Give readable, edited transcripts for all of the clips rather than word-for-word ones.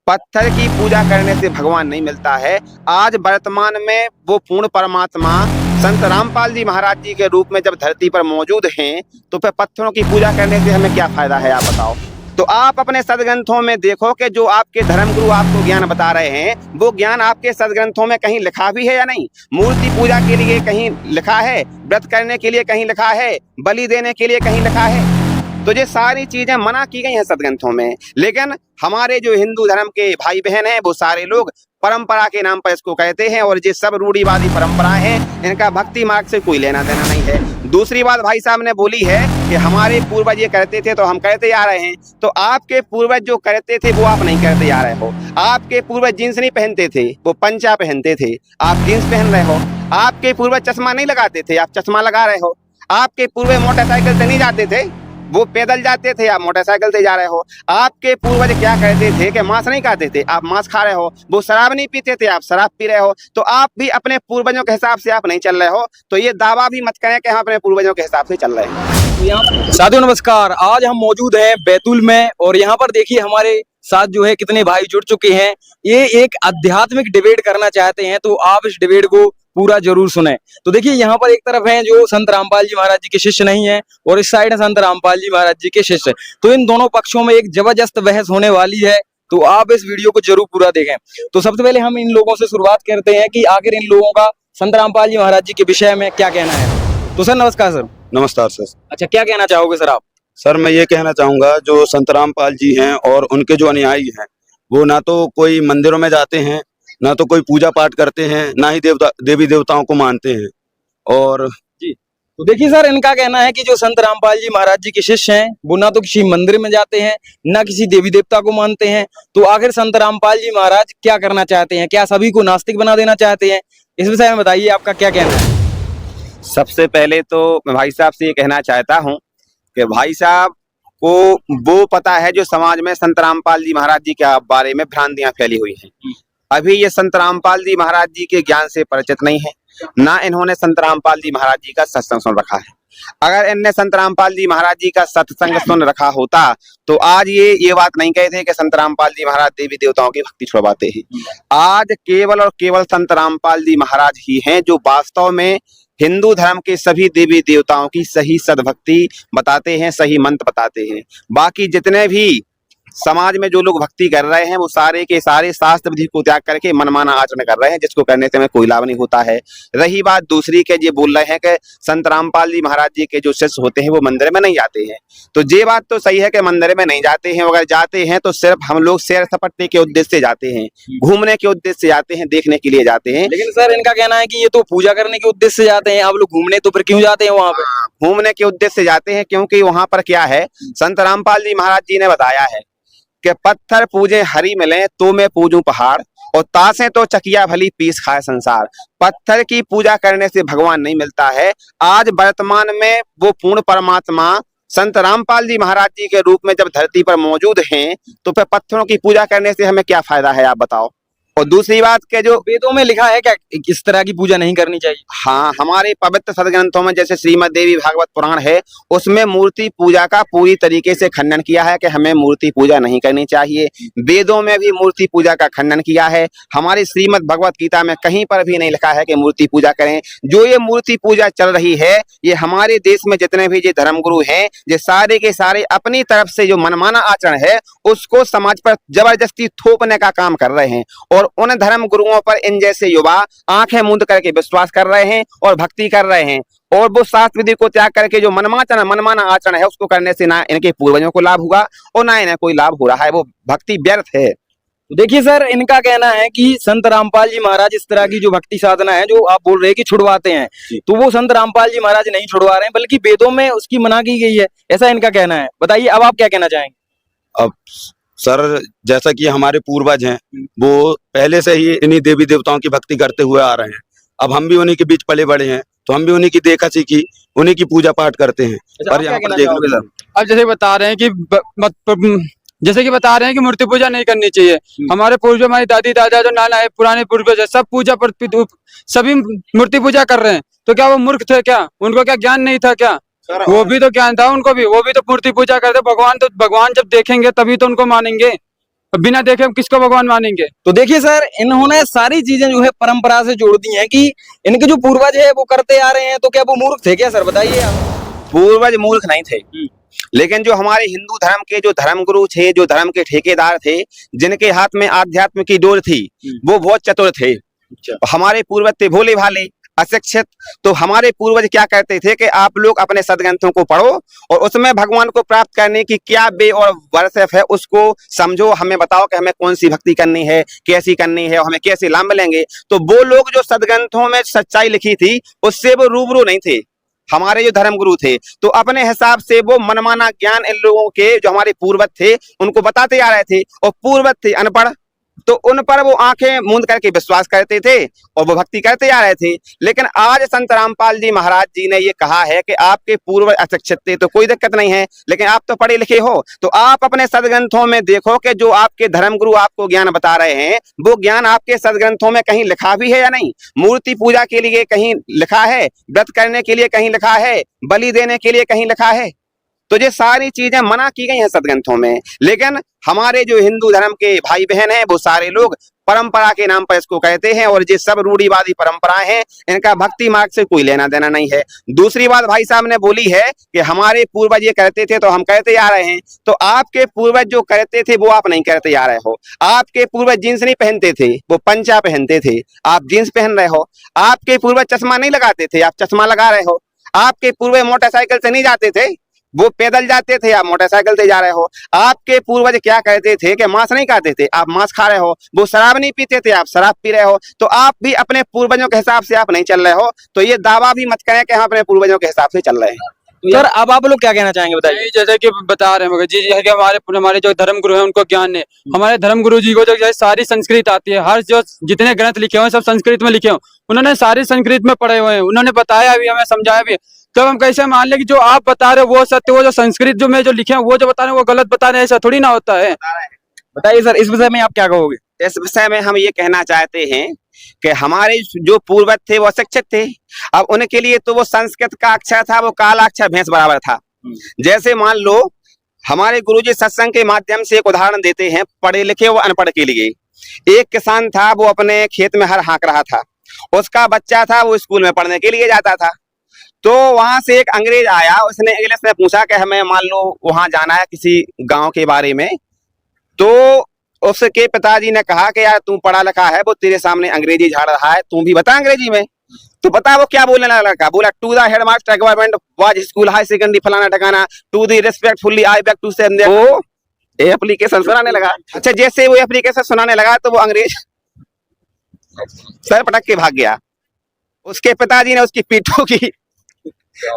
पत्थर की पूजा करने से भगवान नहीं मिलता है। आज वर्तमान में वो पूर्ण परमात्मा संत रामपाल जी महाराज जी के रूप में जब धरती पर मौजूद हैं, तो फिर पत्थरों की पूजा करने से हमें क्या फायदा है, आप बताओ। तो आप अपने सदग्रंथों में देखो कि जो आपके धर्मगुरु आपको ज्ञान बता रहे हैं, वो ज्ञान आपके सदग्रंथों में कहीं लिखा भी है या नहीं। मूर्ति पूजा के लिए कहीं लिखा है, व्रत करने के लिए कहीं लिखा है, बलि देने के लिए कहीं लिखा है। तो ये सारी चीजें मना की गई हैं सदग्रंथों में, लेकिन हमारे जो हिंदू धर्म के भाई बहन हैं वो सारे लोग परंपरा के नाम पर इसको कहते हैं, और ये सब रूढ़िवादी परंपराएं हैं, इनका भक्ति मार्ग से कोई लेना देना नहीं है। दूसरी बात भाई साहब ने बोली है कि हमारे पूर्वज ये करते थे तो हम करते आ रहे हैं, तो आपके पूर्वज जो करते थे वो आप नहीं करते आ रहे हो। आपके पूर्वज जींस नहीं पहनते थे, वो पंचा पहनते थे, आप जींस पहन रहे हो। आपके पूर्वज चश्मा नहीं लगाते थे, आप चश्मा लगा रहे हो। आपके पूर्वज मोटरसाइकिल से नहीं जाते थे, वो पैदल जाते थे, आप मोटरसाइकिल से जा रहे हो। आपके पूर्वज क्या करते थे कि मांस नहीं खाते थे, आप मांस खा रहे हो। वो शराब नहीं पीते थे, आप शराब पी रहे हो। तो आप भी अपने पूर्वजों के हिसाब से आप नहीं चल रहे हो। तो ये दावा भी मत करें कि हम अपने पूर्वजों के हिसाब से चल रहे हैं। साथियों नमस्कार, आज हम मौजूद हैं बैतूल में, और यहाँ पर देखिए हमारे साथ जो है कितने भाई जुड़ चुके हैं। ये एक आध्यात्मिक डिबेट करना चाहते हैं, तो आप इस डिबेट को पूरा जरूर सुने। तो देखिए यहाँ पर एक तरफ हैं जो संत रामपाल जी महाराज जी के शिष्य नहीं है, और इस साइड है संत रामपाल जी महाराज जी के शिष्य। तो इन दोनों पक्षों में एक जबरदस्त बहस होने वाली है, तो आप इस वीडियो को जरूर पूरा देखें। तो सबसे पहले हम इन लोगों से शुरुआत करते हैं कि आखिर इन लोगों का संत रामपाल जी महाराज जी के विषय में क्या कहना है। तो सर नमस्कार। सर नमस्कार सर। अच्छा, क्या कहना चाहोगे सर आप? सर मैं ये कहना चाहूंगा, जो संत रामपाल जी हैं और उनके जो अनुयायी हैं, वो ना तो कोई मंदिरों में जाते हैं, ना तो कोई पूजा पाठ करते हैं, ना ही देवी देवताओं को मानते हैं। और जी तो देखिए सर, इनका कहना है कि जो संत रामपाल जी महाराज जी के शिष्य हैं वो ना तो किसी मंदिर में जाते हैं, ना किसी देवी देवता को मानते हैं। तो आखिर संत रामपाल जी महाराज क्या करना चाहते हैं? क्या सभी को नास्तिक बना देना चाहते हैं? इस विषय में बताइए, आपका क्या कहना है? सबसे पहले तो मैं भाई साहब से ये कहना चाहता हूँ कि भाई साहब को वो पता है जो समाज में संत रामपाल जी महाराज जी के बारे में भ्रांतियां फैली हुई हैं। अभी ये संत रामपाल जी महाराज जी के ज्ञान से परिचित नहीं है, ना इन्होंने संत रामपाल जी महाराज जी का सत्संग सुन रखा है। अगर इनने संत रामपाल जी महाराज जी का सत्संग सुन रखा होता तो आज ये बात नहीं कहते कि संत रामपाल जी महाराज देवी देवताओं की भक्ति छुड़वाते हैं। आज केवल और केवल संत रामपाल जी महाराज ही हैं जो वास्तव में हिंदू धर्म के सभी देवी देवताओं की सही सद्भक्ति बताते हैं, सही मंत्र बताते हैं। बाकी जितने भी समाज में जो लोग भक्ति कर रहे हैं वो सारे के सारे शास्त्र विधि को त्याग करके मनमाना आचरण कर रहे हैं, जिसको करने से हमें कोई लाभ नहीं होता है। रही बात दूसरी के, ये बोल रहे हैं कि संत रामपाल जी महाराज जी के जो शिष्य होते हैं वो मंदिर में नहीं जाते हैं। तो ये बात तो सही है कि मंदिर में नहीं जाते हैं। अगर जाते हैं तो सिर्फ हम लोग सैर सपाटे के उद्देश्य से जाते हैं, घूमने के उद्देश्य से जाते हैं, देखने के लिए जाते हैं। लेकिन सर इनका कहना है कि ये तो पूजा करने के उद्देश्य से जाते हैं, आप लोग घूमने तो फिर क्यों जाते हैं वहां पे? घूमने के उद्देश्य से जाते हैं क्योंकि वहां पर क्या है, संत रामपाल जी महाराज जी ने बताया है कि पत्थर पूजे हरी मिले तो मैं पूजूं पहाड़, और तासे तो चकिया भली पीस खाए संसार। पत्थर की पूजा करने से भगवान नहीं मिलता है। आज वर्तमान में वो पूर्ण परमात्मा संत रामपाल जी महाराज जी के रूप में जब धरती पर मौजूद हैं, तो फिर पत्थरों की पूजा करने से हमें क्या फायदा है, आप बताओ। और दूसरी बात के जो वेदों में लिखा है क्या किस तरह की पूजा नहीं करनी चाहिए? हाँ, हमारे पवित्र सदग्रंथों में जैसे श्रीमद् देवी भागवत पुराण है, उसमें मूर्ति पूजा का पूरी तरीके से खंडन किया है कि हमें मूर्ति पूजा नहीं करनी चाहिए। वेदों में भी मूर्ति पूजा का खंडन किया है। हमारी श्रीमद् भगवत गीता में कहीं पर भी नहीं लिखा है कि मूर्ति पूजा करें। जो ये मूर्ति पूजा चल रही है, ये हमारे देश में जितने भी ये धर्मगुरु हैं, ये सारे के सारे अपनी तरफ से जो मनमाना आचरण है उसको समाज पर जबरदस्ती थोपने का काम कर रहे हैं, और उन धर्म गुरुओं पर इन जैसे युवा आंखें मूंद करके विश्वास कर रहे हैं और भक्ति कर रहे हैं। और वो शास्त्र विधि को त्याग करके जो मनमाना आचरण है उसको करने से ना इनके पूर्वजों को लाभ हुआ और ना इन्हें कोई लाभ हो रहा है। वो भक्ति व्यर्थ है। तो देखिए सर, इनका कहना है कि संत रामपाल जी महाराज इस तरह की जो भक्ति साधना है जो आप बोल रहे हैं कि छुड़वाते हैं, तो वो संत रामपाल जी महाराज नहीं छुड़वा रहे हैं, बल्कि वेदों में उसकी मना की गई है, ऐसा इनका कहना है। बताइए अब आप क्या कहना चाहेंगे? अब सर, जैसा कि हमारे पूर्वज हैं वो पहले से ही इन्हीं देवी देवताओं की भक्ति करते हुए आ रहे हैं। अब हम भी उन्हीं के बीच पले बड़े हैं, तो हम भी उन्हीं की देखा सीखी, उन्हीं की पूजा पाठ करते हैं। पर यहाँ पर देख लो सर, अब जैसे बता रहे हैं कि मूर्ति पूजा नहीं करनी चाहिए। हमारे पूर्वज, हमारी दादी दादा जो नाना है, पुराने पूर्वज है, सब पूजा पर सभी मूर्ति पूजा कर रहे हैं। तो क्या वो मूर्ख थे क्या? उनको क्या ज्ञान नहीं था क्या? वो भी तो ज्ञान था उनको भी, वो भी तो मूर्ति पूजा करते। भगवान जब देखेंगे तभी तो उनको मानेंगे। बिना देखे हम किसको भगवान मानेंगे? तो देखिए सर, इन्होंने सारी चीजें जो है परंपरा से जोड़ दी हैं कि इनके जो पूर्वज है वो करते आ रहे हैं, तो क्या वो मूर्ख थे क्या? सर बताइए आप। पूर्वज मूर्ख नहीं थे, लेकिन जो हमारे हिंदू धर्म के जो धर्मगुरु थे, जो धर्म के ठेकेदार थे, जिनके हाथ में आध्यात्म की डोर थी, वो बहुत चतुर थे। हमारे पूर्वज थे भोले भाले, अशिक्षित। तो हमारे पूर्वज क्या करते थे कि आप लोग अपने सदग्रंथों को पढ़ो और उसमें भगवान को प्राप्त करने की क्या वे और वर्षफ है उसको समझो, हमें बताओ कि हमें कौन सी भक्ति करनी है, कैसी करनी है और हमें कैसे लाभ मिलेंगे। तो वो लोग जो सदग्रंथों में सच्चाई लिखी थी उससे वो रूबरू नहीं थे। हमारे जो धर्मगुरु थे तो अपने हिसाब से वो मनमाना ज्ञान इन लोगों के जो हमारे पूर्वज थे उनको बताते आ रहे थे, और पूर्वज थे अनपढ़, तो उन पर वो आंखें मूंद करके विश्वास करते थे और वो भक्ति करते आ रहे थे। लेकिन आज संत रामपाल जी महाराज जी ने ये कहा है कि आपके पूर्वज अशिक्षित थे तो कोई दिक्कत नहीं है, लेकिन आप तो पढ़े लिखे हो, तो आप अपने सदग्रंथों में देखो कि जो आपके धर्मगुरु आपको ज्ञान बता रहे हैं वो ज्ञान आपके सदग्रंथों में कहीं लिखा भी है या नहीं। मूर्ति पूजा के लिए कहीं लिखा है, व्रत करने के लिए कहीं लिखा है, बलि देने के लिए कहीं लिखा है। तो ये सारी चीजें मना की गई हैं सदग्रंथों में, लेकिन हमारे जो हिंदू धर्म के भाई बहन हैं वो सारे लोग परंपरा के नाम पर इसको कहते हैं, और ये सब रूढ़िवादी परंपराएं हैं, इनका भक्ति मार्ग से कोई लेना देना नहीं है। दूसरी बात भाई साहब ने बोली है कि हमारे पूर्वज ये करते थे तो हम कहते आ रहे हैं, तो आपके पूर्वज जो करते थे वो आप नहीं करते आ रहे हो। आपके पूर्वज जींस नहीं पहनते थे, वो पंचा पहनते थे, आप जींस पहन रहे हो। आपके पूर्वज चश्मा नहीं लगाते थे, आप चश्मा लगा रहे हो। आपके पूर्वज मोटरसाइकिल से नहीं जाते थे, वो पैदल जाते थे, आप मोटरसाइकिल से जा रहे हो। आपके पूर्वज क्या कहते थे कि मांस नहीं खाते थे, आप मांस खा रहे हो। वो शराब नहीं पीते थे, आप शराब पी रहे हो। तो आप भी अपने पूर्वजों के हिसाब से आप नहीं चल रहे हो, तो ये दावा भी मत करें कि हम अपने पूर्वजों के हिसाब से चल रहे हैं। सर अब आप लोग क्या कहना चाहेंगे बताइए। यही जैसे कि बता रहे हैं मगर जी है कि हमारे जो धर्म गुरु हैं उनको ज्ञान है। हमारे धर्म गुरु जी को जो जैसे सारी संस्कृत आती है, हर जो जितने ग्रंथ लिखे हुए सब संस्कृत में लिखे हुए, उन्होंने सारी संस्कृत में पढ़े हुए हैं, उन्होंने बताया भी, हमें समझाया भी। तो हम कैसे मान ले कि जो आप बता रहे हो वो सत्य, वो जो संस्कृत जो में जो लिखे हैं वो जो बता रहे हैं वो गलत बता रहे हैं, ऐसा थोड़ी ना होता है। बताइए सर, इस विषय में आप क्या कहोगे। इस विषय में हम ये कहना चाहते हैं कि हमारे जो पूर्वज थे वो अशिक्षित थे। अब उनके लिए तो वो संस्कृत का अक्षर था, वो काला अक्षर भैंस बराबर था। जैसे मान लो हमारे गुरुजी सत्संग के माध्यम से एक उदाहरण देते हैं पढ़े लिखे व अनपढ़ के लिए। एक किसान था, वो अपने खेत में हर हाँक रहा था, उसका बच्चा था वो स्कूल में पढ़ने के लिए जाता था। तो वहां से एक अंग्रेज आया, उसने इंग्लिश में पूछा कि हमें मान लो वहां जाना है किसी गांव के बारे में। तो उसके पिताजी ने कहा कि यार तू पढ़ा लिखा है, वो तेरे सामने अंग्रेजी झाड़ रहा है, तू भी बता अंग्रेजी में। तो पता वो क्या बोलने लगा, बोला to the headmaster government was school high secondary फलाना ठिकाना, to the respectfully I beg to say वो एप्लीकेशन सुनाने लगा। अच्छा, जैसे वो एप्लीकेशन सुनाने लगा तो वो अंग्रेज सर पटक के भाग गया। उसके पिताजी ने उसकी पीठों की,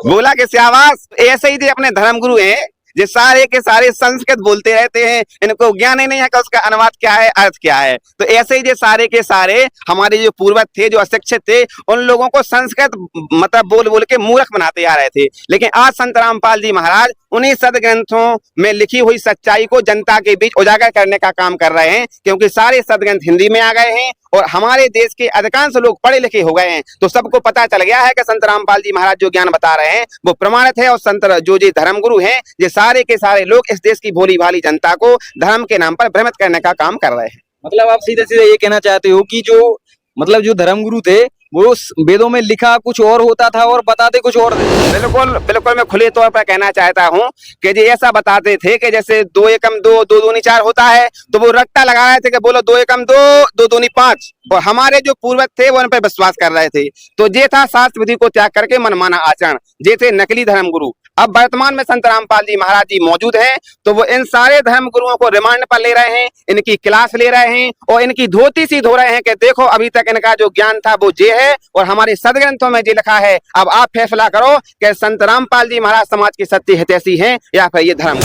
बोला कि शाबाश, ऐसे ही जो अपने धर्मगुरु हैं जो सारे के सारे संस्कृत बोलते रहते हैं, इनको ज्ञान ही नहीं है कि उसका अनुवाद क्या है, अर्थ क्या है। तो ऐसे ही जो सारे के सारे हमारे जो पूर्वज थे जो अशिक्षित थे, उन लोगों को संस्कृत मतलब बोल बोल के मूर्ख बनाते आ रहे थे। लेकिन आज संत रामपाल जी महाराज उन्हीं सदग्रंथों में लिखी हुई सच्चाई को जनता के बीच उजागर करने का काम कर रहे हैं, क्योंकि सारे सदग्रंथ हिंदी में आ गए हैं और हमारे देश के अधिकांश लोग पढ़े लिखे हो गए हैं। तो सबको पता चल गया है कि संत रामपाल जी महाराज जो ज्ञान बता रहे हैं वो प्रमाणित है, और संत जो जी धर्मगुरु हैं ये सारे के सारे लोग इस देश की भोली भाली जनता को धर्म के नाम पर भ्रमित करने का काम कर रहे हैं। मतलब आप सीधे सीधे ये कहना चाहते हो कि जो मतलब जो धर्मगुरु थे वो वेदों में लिखा कुछ और होता था और बताते कुछ और थे। बिल्कुल बिल्कुल, मैं खुले तौर पर कहना चाहता हूँ कि जी ऐसा बताते थे कि जैसे 2 एकम 2, 2 दूनी 4 होता है, तो वो रट्टा लगा रहे थे कि बोलो 2 एकम 2, 2 दूनी 5, और हमारे जो पूर्वज थे वो उन पर विश्वास कर रहे थे। तो ये था शास्त्र विधि को त्याग करके मनमाना आचरण, ये थे नकली धर्मगुरु। अब वर्तमान में संत रामपाल जी महाराज जी मौजूद हैं, तो वो इन सारे धर्मगुरुओं को रिमांड पर ले रहे हैं, इनकी क्लास ले रहे हैं और इनकी धोती सी धो रहे हैं कि देखो अभी तक इनका जो ज्ञान था वो ये है और हमारे सदग्रंथों में ये लिखा है। अब आप फैसला करो कि संत रामपाल जी महाराज समाज के सत्य हितैषी हैं या फिर ये धर्म।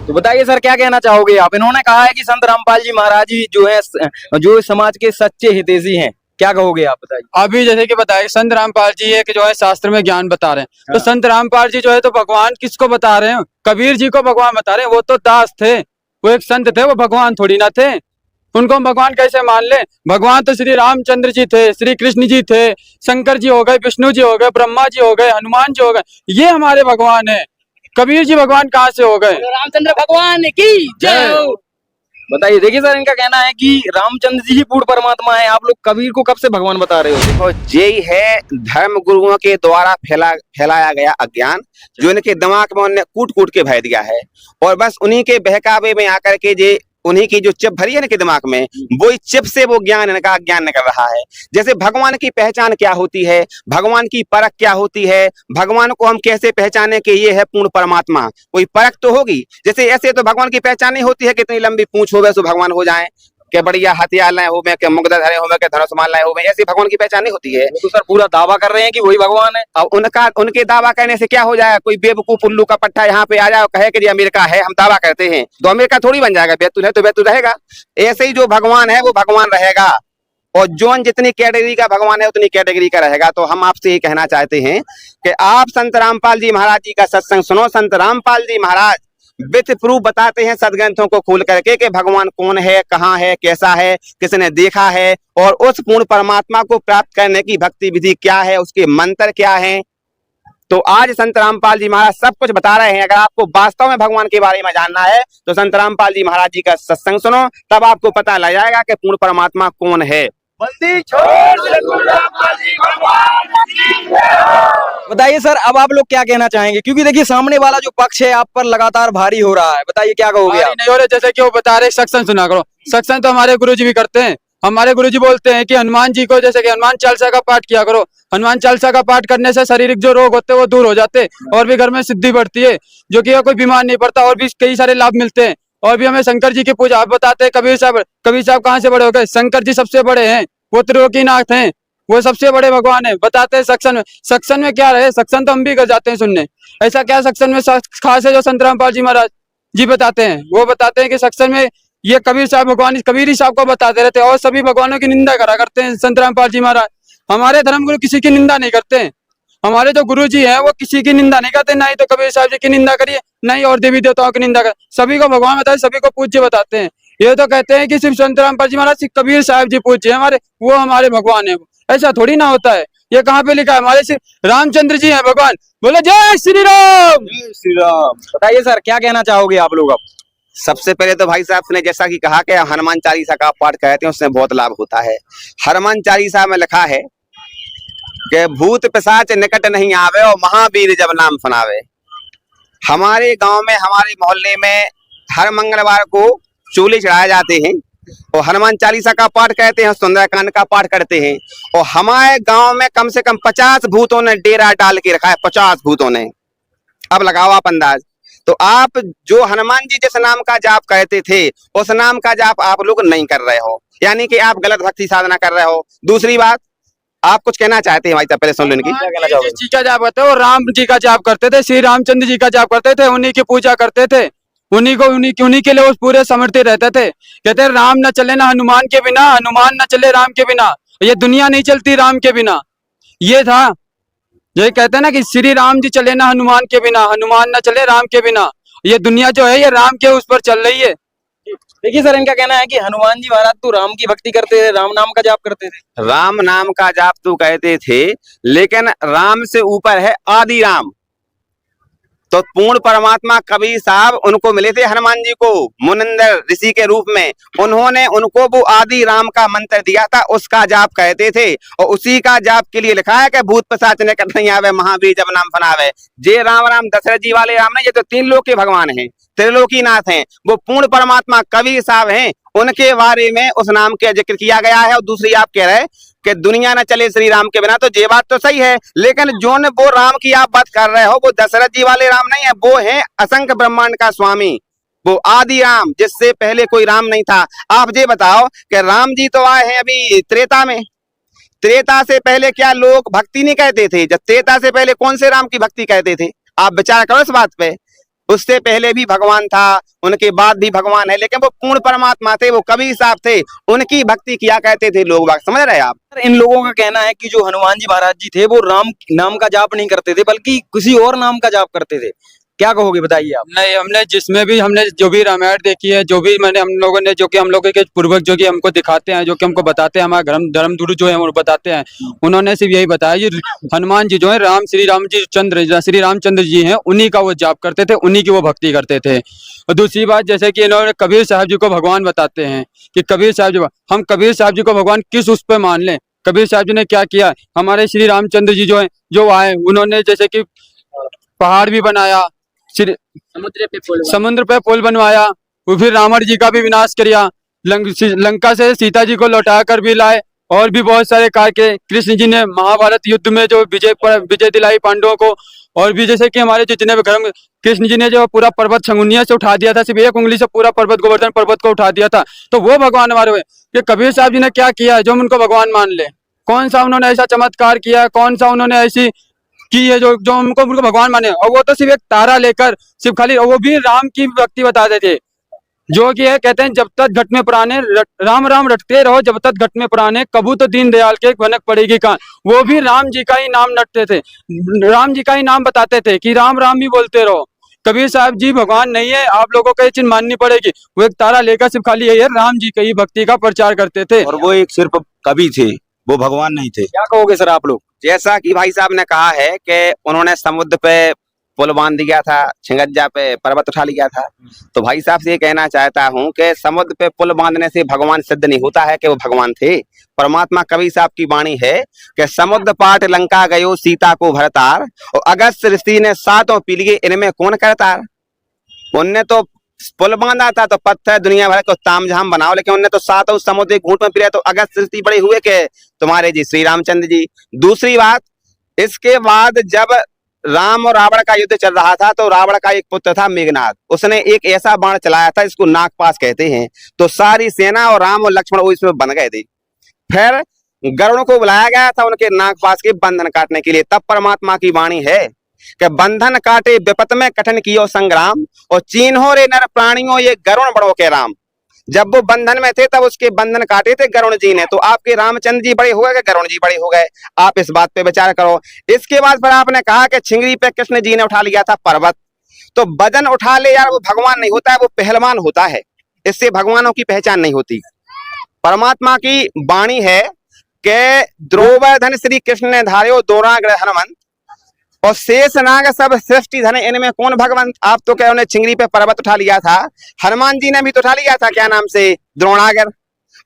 तो बताइए सर, क्या कहना चाहोगे आप। इन्होंने कहा है कि संत रामपाल जी महाराज जी जो है जो समाज के सच्चे हितैषी हैं, क्या कहोगे आप बताइए। अभी जैसे कि बताया संत रामपाल जी है कि जो है शास्त्र में ज्ञान बता रहे हैं। तो संत रामपाल जी जो है तो भगवान किसको बता रहे हैं, कबीर जी को भगवान बता रहे हैं। वो तो दास थे, वो एक संत थे, वो भगवान थोड़ी ना थे। उनको हम भगवान कैसे मान ले। भगवान तो श्री रामचंद्र जी थे, श्री कृष्ण जी थे, शंकर जी हो गए, विष्णु जी हो गए, ब्रह्मा जी हो गए, हनुमान जी हो गए, ये हमारे भगवान है। कबीर जी भगवान कहाँ से हो गए। रामचंद्र भगवान की जय हो। बताइए। देखिए सर, इनका कहना है कि रामचंद्र जी ही पूर्ण परमात्मा है। आप लोग कबीर को कब से भगवान बता रहे हो? और यही है धर्म गुरुओं के द्वारा फैलाया गया अज्ञान, जो इनके दिमाग में उन्होंने कूट कूट के भर दिया है। और बस उन्हीं के बहकावे में आकर के जे उन्हीं की जो चिप भरी है इनके दिमाग में, वो इस चिप से वो ज्ञान इनका अज्ञान निकल रहा है। जैसे भगवान की पहचान क्या होती है, भगवान की परख क्या होती है, भगवान को हम कैसे पहचाने कि ये है पूर्ण परमात्मा, कोई परख तो होगी। जैसे ऐसे तो भगवान की पहचान नहीं होती है कि इतनी लंबी पूंछ हो तो भगवान हो जाए, के बढ़िया हथियार लाए हो में, के मुगदा धरे हो में, के धनुष मान लाए हो में, ऐसी भगवान की पहचान नहीं होती है। वो तो सर पूरा दावा कर रहे हैं कि वही भगवान है। अब उनके दावा कहने से क्या हो जाएगा? कोई बेवकूफ उल्लू का पट्टा यहाँ पे आ जाए और कहे कि ये अमेरिका है, हम दावा करते हैं, तो अमेरिका थोड़ी बन जाएगा। बैतूल है तो बैतूल रहेगा। ऐसे ही जो भगवान है वो भगवान रहेगा, और जोन जितनी कैटेगरी का भगवान है उतनी कैटेगरी का रहेगा। तो हम आपसे ये कहना चाहते हैं कि आप संत रामपाल जी महाराज जी का सत्संग सुनो। संत रामपाल जी महाराज विथ प्रूफ बताते हैं सदग्रंथों को खोल करके कि भगवान कौन है, कहाँ है, कैसा है, किसने देखा है, और उस पूर्ण परमात्मा को प्राप्त करने की भक्ति विधि क्या है, उसके मंत्र क्या हैं। तो आज संत रामपाल जी महाराज सब कुछ बता रहे हैं। अगर आपको वास्तव में भगवान के बारे में जानना है तो संत रामपाल जी महाराज जी का सत्संग सुनो, तब आपको पता लग जाएगा कि पूर्ण परमात्मा कौन है। बताइए सर, अब आप लोग क्या कहना चाहेंगे? क्योंकि देखिए सामने वाला जो पक्ष है आप पर लगातार भारी हो रहा है। बताइए क्या कहोगे आप? नहीं हो रहे, जैसे कि वो बता रहे सत्संग सुना करो। सत्संग तो हमारे गुरुजी भी करते हैं। हमारे गुरुजी बोलते हैं कि हनुमान जी को, जैसे कि हनुमान चालीसा का पाठ किया करो। हनुमान चालीसा का पाठ करने से शारीरिक जो रोग होते हैं वो दूर हो जाते हैं, और भी घर में सिद्धि बढ़ती है, जो कि कोई बीमार नहीं पड़ता, और भी कई सारे लाभ मिलते हैं। और भी हमें शंकर जी की पूजा आप बताते हैं। कबीर साहब कहाँ से बड़े हो गए? शंकर जी सबसे बड़े हैं, वो त्रिलोकीनाथ हैं, वो सबसे बड़े भगवान है। बताते हैं सक्शन में क्या रहे, सक्शन तो हम भी कर जाते हैं सुनने। ऐसा क्या सक्शन में खास है जो संत रामपाल जी महाराज जी बताते हैं? वो बताते हैं कि सक्शन में ये कबीर साहब भगवान कबीर ही साहब को बताते रहते हैं, और सभी भगवानों की निंदा करा करते हैं संत रामपाल जी महाराज। हमारे धर्म गुरु किसी की निंदा नहीं करते हैं। हमारे जो गुरु जी हैं वो किसी की निंदा नहीं करते, ना ही तो कबीर साहब जी की निंदा करिए, ना ही और देवी देवताओं की निंदा कर। सभी को भगवान बताते, सभी को पूज्य बताते हैं। ये तो कहते हैं कि सिर्फ संत रामपाल जी महाराज, सिर्फ कबीर साहब जी पूज्य है हमारे, वो हमारे भगवान है। ऐसा थोड़ी ना होता है। ये कहाँ पे लिखा है? हमारे सिर्फ रामचंद्र जी हैं भगवान। बोले जय श्री राम। जय श्री राम। बताइए सर, क्या कहना चाहोगे आप लोग अब? सबसे पहले तो भाई साहब ने जैसा कि कहा कि हनुमान चालीसा का पाठ कहते हैं, उससे बहुत लाभ होता है। हनुमान चालीसा में लिखा है कि भूत पिशाच निकट नहीं आवे और महावीर जब नाम सुनावे। हमारे गांव में, हमारे मोहल्ले में हर मंगलवार को चूल्हे चढ़ाए जाते हैं और हनुमान चालीसा का पाठ कहते हैं, सुंदरकांड का पाठ करते हैं। और हमारे गांव में कम से कम 50 भूतों ने डेरा डाल के रखा है, 50 भूतों ने। अब लगाओ आप अंदाज। तो आप जो हनुमान जी जिस नाम का जाप कहते थे उस नाम का जाप आप लोग नहीं कर रहे हो, यानी कि आप गलत भक्ति साधना कर रहे हो। दूसरी बात, आप कुछ कहना चाहते हैं भाई साहब? पहले सुन लो इनकी। क्या कहना चाहोगे? जी का जाप करते हो, राम जी का जाप करते थे, श्री रामचंद्र जी का जाप करते थे, उन्हीं की पूजा करते थे, उन्हीं के लिए वो पूरे समर्पित रहते थे। कहते राम न चले ना हनुमान के बिना, हनुमान न चले राम के बिना, ये दुनिया नहीं चलती राम के बिना। ये था, ये कहते हैं ना कि श्री राम जी चले ना हनुमान के बिना, हनुमान न चले राम के बिना। ये दुनिया जो है ये राम के उस पर चल रही है। देखिए सर, इनका कहना है कि हनुमान जी महाराज तो राम की भक्ति करते थे, राम नाम का जाप करते थे। राम नाम का जाप तो कहते थे, लेकिन राम से ऊपर है आदि राम। तो पूर्ण परमात्मा कबीर साहब उनको मिले थे हनुमान जी को मुनिंदर ऋषि के रूप में। उन्होंने उनको वो आदि राम का मंत्र दिया था, उसका जाप कहते थे। और उसी का जाप के लिए लिखा है कि भूत पिशाच निकट नहीं आवे, महावीर जब नाम फनावे। जे राम राम दशरथ जी वाले राम नहीं, ये तो 3 लोक के भगवान हैं, त्रिलोकीनाथ हैं। वो पूर्ण परमात्मा कबीर साहब हैं, उनके बारे में उस नाम का जिक्र किया गया है। और दूसरी आप कह रहे हैं कि दुनिया न चले श्री राम के बिना, तो ये बात तो सही है, लेकिन जो ने वो राम की आप बात कर रहे हो वो दशरथ जी वाले राम नहीं है, वो है असंख्य ब्रह्मांड का स्वामी, वो आदि राम, जिससे पहले कोई राम नहीं था। आप ये बताओ कि राम जी तो आए हैं अभी त्रेता में। त्रेता से पहले क्या लोग भक्ति नहीं कहते थे? जब त्रेता से पहले कौन से राम की भक्ति कहते थे? आप विचार करो इस बात पे। उससे पहले भी भगवान था, उनके बाद भी भगवान है, लेकिन वो पूर्ण परमात्मा थे, वो कबीर साहब थे, उनकी भक्ति किया करते थे लोग। बात समझ रहे हैं आप? इन लोगों का कहना है कि जो हनुमान जी महाराज जी थे वो राम नाम का जाप नहीं करते थे, बल्कि किसी और नाम का जाप करते थे। क्या कहोगे बताइए आप। नहीं, हमने जिसमें भी हमने जो भी रामायण देखी है, जो भी मैंने हम लोगों ने जो कि हम लोगों के पूर्वज जो कि हमको दिखाते हैं, जो कि हमको बताते हैं, हमारे धर्म गुरु जो है वो बताते हैं, उन्होंने सिर्फ यही बताया जी हनुमान जी जो है श्री रामचंद्र जी हैं, उन्हीं का वो जाप करते थे, उन्हीं की वो भक्ति करते थे। और दूसरी बात, जैसे कि इन्होंने कबीर साहब जी को भगवान बताते हैं कि कबीर साहब जी, हम कबीर साहब जी को भगवान किस उस पे मान लें? कबीर साहब जी ने क्या किया? हमारे श्री रामचंद्र जी जो है जो आए, उन्होंने जैसे कि पहाड़ भी बनाया, समुद्र पे पुल बनवाया, वो फिर रावण जी का भी विनाश किया, लंका से सीता जी को लौटा कर भी लाए, और भी बहुत सारे कार्य के। कृष्ण जी ने महाभारत युद्ध में जो विजय दिलाई पांडवों को। और भी जैसे कि हमारे जितने भी धर्म, कृष्ण जी ने जो पूरा पर्वत शंगुनिया से उठा दिया था, सिर्फ एक उंगली से पूरा पर्वत, गोवर्धन पर्वत को उठा दिया था, तो वो भगवान हमारे हुए। कि कबीर साहब जी ने क्या किया जो हम उनको भगवान मान ले? कौन सा उन्होंने ऐसा चमत्कार किया, कौन सा उन्होंने ऐसी की है जो जो उनको भगवान माने? और वो तो सिर्फ एक तारा लेकर, सिर्फ खाली, वो भी राम की भक्ति बताते थे, जो कि है कहते हैं जब तक घट में पुराने राम राम रटते रहो, जब तक घट में पुराने, कबू तो दीन दयाल के भनक पड़ेगी कहाँ। वो भी राम जी का ही नाम रटते थे, राम जी का ही नाम बताते थे कि राम राम ही बोलते रहो। कबीर साहब जी भगवान नहीं है, आप लोगों को ये चीज माननी पड़ेगी। वो एक तारा लेकर सिर्फ खाली यही है राम जी की भक्ति का प्रचार करते थे। और वो एक सिर्फ कवि थे, वो भगवान नहीं थे। क्या कहोगे सर आप लोग। जैसा कि भाई साहब ने कहा है कि उन्होंने समुद्र पे पुल बांध दिया था, छिंगज्जा पे पर्वत उठा लिया था, तो भाई साहब से ये कहना चाहता हूँ कि समुद्र पे पुल बांधने से भगवान सिद्ध नहीं होता है कि वो भगवान थे। परमात्मा कवि साहब की वाणी है कि समुद्र पाट लंका गयो सीता को भरतार, और अगस्त ऋषि ने सातों पी लिए, इनमें कौन करतार। उनने तो पुल बांधा था तो पत्थर दुनिया भर को तामझाम बनाओ, लेकिन उनने तो सातों समुद्र घूंट में पिया, तो अगस्त ऋषि बड़े हुए के तुम्हारे जी श्री रामचंद्र जी। दूसरी बात, इसके बाद जब राम और रावण का युद्ध चल रहा था, तो रावण का एक पुत्र था मेघनाद, उसने एक ऐसा बाण चलाया था इसको नागपाश कहते हैं, तो सारी सेना और राम और लक्ष्मण वो इसमें बन गए थे। फिर गरुड़ को बुलाया गया था उनके नागपाश के बंधन काटने के लिए। तब परमात्मा की वाणी है कि बंधन काटे विपत में कठिन कियो संग्राम, और चीन्हो रे नर प्राणियों ये गरुण बड़ो के राम। जब वो बंधन में थे तब उसके बंधन काटे थे गरुण जी ने, तो आपके रामचंद्र जी बड़े हो गए, गरुण जी बड़े हो गए। आप इस बात पे विचार करो। इसके बाद फिर आपने कहा कि छिंगरी पे कृष्ण जी ने उठा लिया था पर्वत, तो वजन उठा ले यार, वो भगवान नहीं होता है, वो पहलवान होता है, इससे भगवानों की पहचान नहीं होती। परमात्मा की वाणी है कि द्रोवर्धन श्री कृष्ण ने धार्यो दोराग्र हनुमंत, और शेष नाग सब सृष्टि धन, इनमें कौन भगवंत। आप तो कह रहे छिंगरी पे पर्वत उठा लिया था, हनुमान जी ने भी तो उठा लिया था, क्या नाम से, द्रोणागर,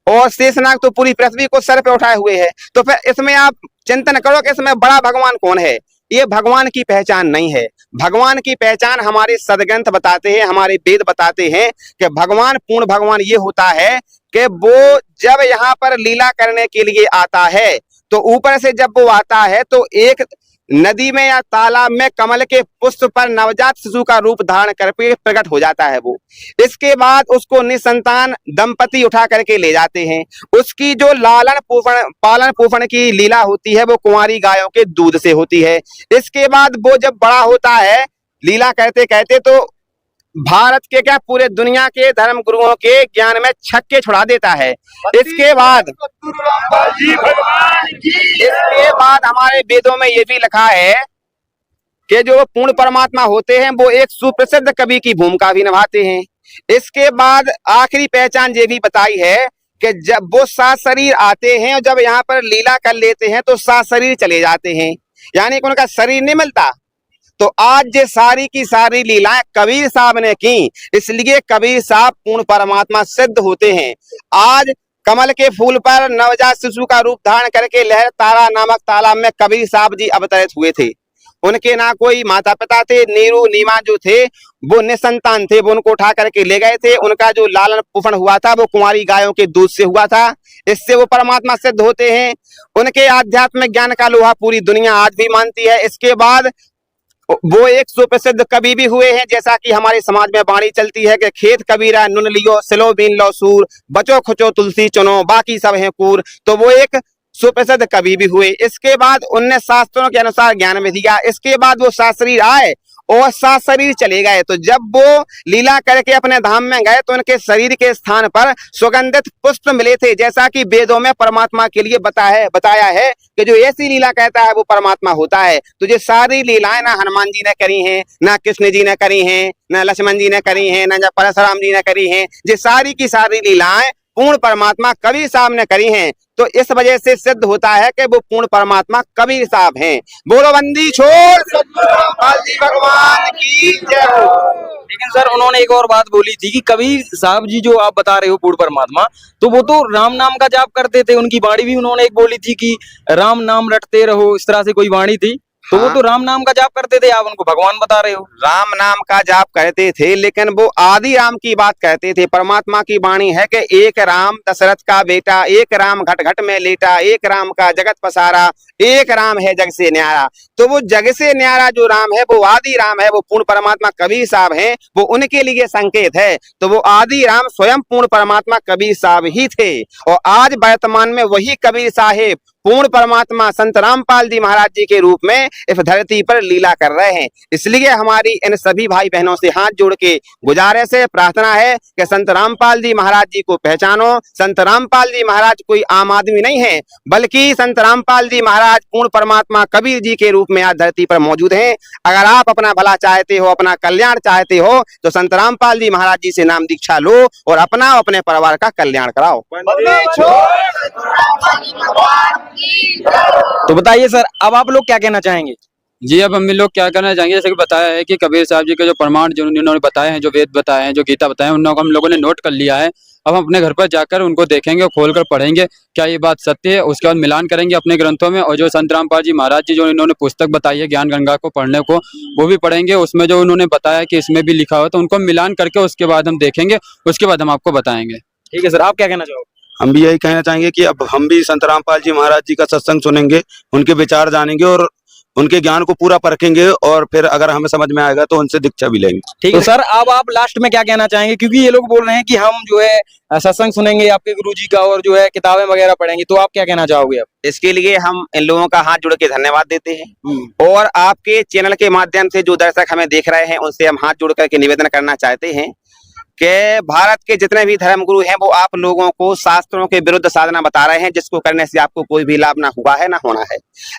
और शेषनाग तो पूरी पृथ्वी को सर पे उठाए हुए है। तो फिर इसमें आप चिंतन करो कि इसमें बड़ा भगवान कौन है। ये भगवान की पहचान नहीं है। भगवान की पहचान हमारे सदग्रंथ बताते हैं, हमारे वेद बताते हैं कि भगवान, पूर्ण भगवान ये होता है कि वो जब यहाँ पर लीला करने के लिए आता है, तो ऊपर से जब वो आता है तो एक नदी में या तालाब में कमल के पुष्प पर नवजात शिशु का रूप धारण करके प्रकट हो जाता है वो। इसके बाद उसको निसंतान दंपति उठा करके ले जाते हैं। उसकी जो लालन पोषण पालन पोषण की लीला होती है वो कुंवारी गायों के दूध से होती है। इसके बाद वो जब बड़ा होता है लीला करते कहते तो भारत के क्या पूरे दुनिया के धर्म गुरुओं के ज्ञान में छक्के छुड़ा देता है। इसके बाद हमारे वेदों में ये भी लिखा है कि जो पूर्ण परमात्मा होते हैं वो एक सुप्रसिद्ध कवि की भूमिका भी निभाते हैं। इसके बाद आखिरी पहचान ये भी बताई है कि जब वो सात शरीर आते हैं और जब यहाँ पर लीला कर लेते हैं तो सात शरीर चले जाते हैं, यानी कि उनका शरीर नहीं मिलता। तो आज ये सारी की सारी लीलाएं कबीर साहब ने की, इसलिए कबीर साहब पूर्ण परमात्मा सिद्ध होते हैं। आज कमल के फूल पर नवजात शिशु का रूप धारण करके लहर तारा नामक तालाब में कबीर साहब जी अवतरित हुए थे। उनके ना कोई माता पिता थे, नीरू नीमा जो थे वो निसंतान थे, वो उनको उठा करके ले गए थे। उनका जो लालन पोषण हुआ था वो कुंवारी गायों के दूध से हुआ था, इससे वो परमात्मा सिद्ध होते हैं। उनके आध्यात्मिक ज्ञान का लोहा पूरी दुनिया आज भी मानती है। इसके बाद वो एक सुप्रसिद्ध कवि भी हुए हैं, जैसा कि हमारे समाज में वाणी चलती है कि खेत कबीरा नुन लियो सिलो बीन लो सूर, बचो खुचो तुलसी चुनो बाकी सब है कूर। तो वो एक सुप्रसिद्ध कवि भी हुए। इसके बाद उनने शास्त्रों के अनुसार ज्ञान में दिया। इसके बाद वो शास्त्री आए और सात शरीर चले गए। तो जब वो लीला करके अपने धाम में गए तो उनके शरीर के स्थान पर सुगंधित पुष्प मिले थे, जैसा कि वेदों में परमात्मा के लिए बताया है कि जो ऐसी लीला कहता है वो परमात्मा होता है। तो ये सारी लीलाएं ना हनुमान जी ने करी हैं, ना कृष्ण जी ने करी हैं, ना लक्ष्मण जी ने करी हैं, ना परशुराम जी ने करी हैं। ये सारी की सारी लीलाएं पूर्ण परमात्मा कबीर साहब ने करी हैं। तो इस वजह से सिद्ध होता है कि वो पूर्ण परमात्मा कबीर साहब हैं। बोलो बंदी छोड़ सतगुरु रामपाल जी भगवान की जय हो। लेकिन सर उन्होंने एक और बात बोली थी कि कबीर साहब जी जो आप बता रहे हो पूर्ण परमात्मा, तो वो तो राम नाम का जाप करते थे। उनकी वाणी भी उन्होंने एक बोली थी कि राम नाम रटते रहो, इस तरह से कोई वाणी थी। तो वो तो राम नाम का जाप करते थे, आप उनको भगवान बता रहे हो। राम नाम का जाप करते थे, लेकिन वो आदि राम की बात करते थे। परमात्मा की वाणी है कि एक राम दशरथ का बेटा, एक राम घट घट में लेटा, एक राम का जगत पसारा, एक राम है जग से न्यारा। तो वो जग से न्यारा जो राम है वो आदि राम है, वो पूर्ण परमात्मा कबीर साहब हैं, वो उनके लिए संकेत है। तो वो आदि राम स्वयं पूर्ण परमात्मा कबीर साहब ही थे। और आज वर्तमान में वही कबीर साहिब पूर्ण परमात्मा संत रामपाल जी महाराज जी के रूप में इस धरती पर लीला कर रहे हैं। इसलिए हमारी इन सभी भाई बहनों से हाथ जोड़ के गुजारिश है, प्रार्थना है कि संत रामपाल जी महाराज जी को पहचानो। संत रामपाल जी महाराज कोई आम आदमी नहीं है, बल्कि संत रामपाल जी महाराज पूर्ण परमात्मा कबीर जी के रूप में आज धरती पर मौजूद हैं। अगर आप अपना भला चाहते हो, अपना कल्याण चाहते हो, तो संत रामपाल जी महाराज जी से नाम दीक्षा लो और अपना अपने परिवार का कल्याण कराओ। तो बताइए सर, अब आप लोग क्या कहना चाहेंगे? जी, अब हम लोग क्या करना चाहेंगे, जैसे कि बताया है कि कबीर साहब जी के जो प्रमाण जो उन्होंने बताए हैं, जो वेद बताए हैं, जो गीता बताए हैं, उन लोगों को हम लोगों ने नोट कर लिया है। अब हम अपने घर पर जाकर उनको देखेंगे, खोल कर पढ़ेंगे क्या ये बात सत्य है। उसके बाद मिलान करेंगे अपने ग्रंथों में, और जो संत रामपाल जी महाराज जी जो इन्होंने पुस्तक बताई है ज्ञान गंगा को पढ़ने को, वो भी पढ़ेंगे। उसमें जो उन्होंने बताया कि इसमें भी लिखा हुआ, तो उनको मिलान करके उसके बाद हम देखेंगे, उसके बाद हम आपको बताएंगे। ठीक है सर, आप क्या कहना चाहोगे? हम भी यही कहना चाहेंगे कि अब हम भी संत रामपाल जी महाराज जी का सत्संग सुनेंगे, उनके विचार जानेंगे और उनके ज्ञान को पूरा परखेंगे, और फिर अगर हमें समझ में आएगा तो उनसे दीक्षा भी लेंगे। ठीक है सर, अब आप लास्ट में क्या कहना चाहेंगे, क्योंकि ये लोग बोल रहे हैं कि हम जो है सत्संग सुनेंगे आपके गुरुजी का और जो है किताबें वगैरह पढ़ेंगे, तो आप क्या कहना चाहोगे? अब इसके लिए हम इन लोगों का हाथ जोड़ के धन्यवाद देते हैं, और आपके चैनल के माध्यम से जो दर्शक हमें देख रहे हैं उनसे हम हाथ जोड़ करके निवेदन करना चाहते हैं कि भारत के जितने भी धर्म गुरु हैं वो आप लोगों को शास्त्रों के विरुद्ध साधना बता रहे हैं, जिसको करने से आपको कोई भी लाभ ना हुआ है ना होना है।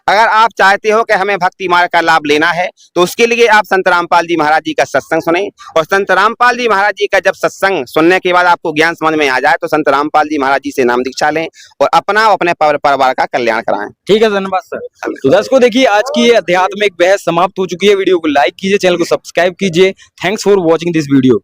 अगर आप चाहते हो कि हमें भक्ति मार्ग का लाभ लेना है, तो उसके लिए आप संत रामपाल जी महाराज जी का सत्संग सुने, और संत रामपाल जी महाराज जी का जब सत्संग सुनने के बाद आपको ज्ञान समझ में आ जाए तो संत रामपाल जी महाराज जी से नाम दीक्षा लें और अपना अपने परिवार का कल्याण कराएं। ठीक है, धन्यवाद सर। तो दर्शकों देखिए, आज की ये आध्यात्मिक बहस समाप्त हो चुकी है। वीडियो को लाइक कीजिए, चैनल को सब्सक्राइब कीजिए। Thanks for watching this video.